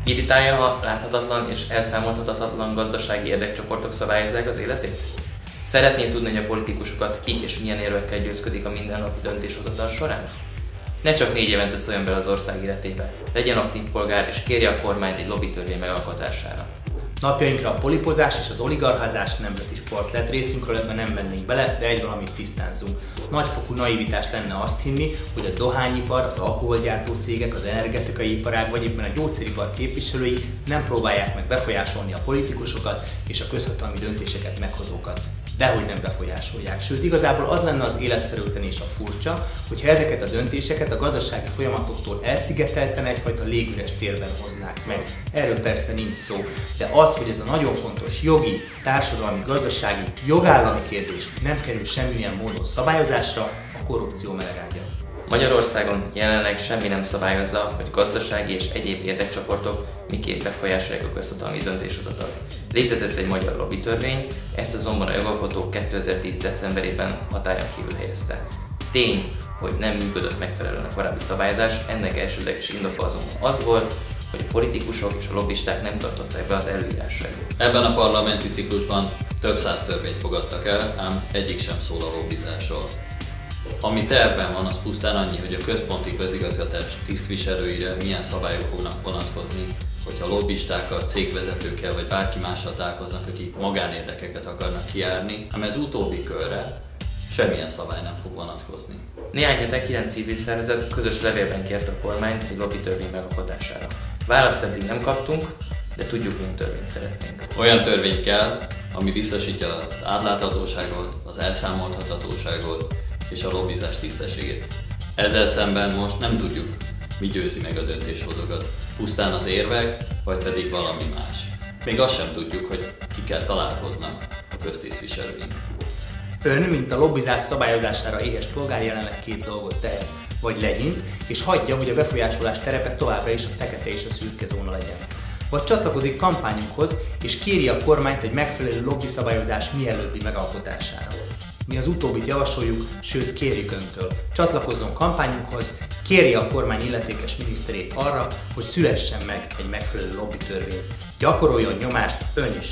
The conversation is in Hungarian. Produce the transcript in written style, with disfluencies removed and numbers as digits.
Irritálja, ha láthatatlan és elszámoltathatatlan gazdasági érdekcsoportok szabályozzák az életét? Szeretné tudni, hogy a politikusokat kik és milyen érvekkel győzködik a mindennapi döntéshozatal során? Ne csak 4 évente szóljon bele az ország életébe, legyen aktív polgár és kérje a kormányt egy lobbitörvény megalkotására. Napjainkra a polipozás és az oligarcházás nemzeti sport lett, részünkről ebben nem mennénk bele, de egy valamit tisztázzunk. Nagyfokú naivitás lenne azt hinni, hogy a dohányipar, az alkoholgyártó cégek, az energetikai iparág vagy éppen a gyógyszeripar képviselői nem próbálják meg befolyásolni a politikusokat és a közhatalmi döntéseket meghozókat. Dehogy nem befolyásolják. Sőt, igazából az lenne az életszerűtlen és a furcsa, hogyha ezeket a döntéseket a gazdasági folyamatoktól elszigetelten egyfajta légüres térben hoznák meg. Erről persze nincs szó, de az, hogy ez a nagyon fontos jogi, társadalmi, gazdasági, jogállami kérdés nem kerül semmilyen módon szabályozásra, a korrupció melegágya. Magyarországon jelenleg semmi nem szabályozza, hogy gazdasági és egyéb érdekcsoportok miképp befolyásolják a közhatalmi döntéshozatalt. Létezett egy magyar lobbitörvény, ezt azonban a jogalkotó 2010. decemberében hatályon kívül helyezte. Tény, hogy nem működött megfelelően a korábbi szabályozás, ennek elsődleges indoka azonban az volt, hogy a politikusok és a lobbisták nem tartották be az előírásait. Ebben a parlamenti ciklusban több száz törvényt fogadtak el, ám egyik sem szól a lobbizásról. Ami tervben van, az pusztán annyi, hogy a központi közigazgatás tisztviselőire milyen szabályok fognak vonatkozni, hogyha lobbistákkal, cégvezetőkkel vagy bárki mással találkoznak, akik magánérdekeket akarnak kijárni, ám ez utóbbi körre semmilyen szabály nem fog vonatkozni. Néhány hete 9 civil szervezet közös levélben kért a kormányt egy lobbitörvény megalkotására. Választ eddig nem kaptunk, de tudjuk, milyen törvényt szeretnénk. Olyan törvény kell, ami biztosítja az átláthatóságot, az elszámoltathatóságot és a lobbizás tisztességét. Ezzel szemben most nem tudjuk, mi győzi meg a döntéshozókat. Pusztán az érvek, vagy pedig valami más. Még azt sem tudjuk, hogy kikkel találkoznak a köztisztviselőink. Ön, mint a lobbizás szabályozására éhes polgár jelenleg 2 dolgot tehet. Vagy legyint, és hagyja, hogy a befolyásolás terepe továbbra is a fekete és a szürke zóna legyen. Vagy csatlakozik kampányunkhoz, és kéri a kormányt egy megfelelő lobbiszabályozás mielőbbi megalkotására. Mi az utóbbit javasoljuk, sőt kérjük öntől. Csatlakozzon kampányunkhoz, kérje a kormány illetékes miniszterét arra, hogy szülessen meg egy megfelelő lobbitörvény. Gyakoroljon nyomást ön is!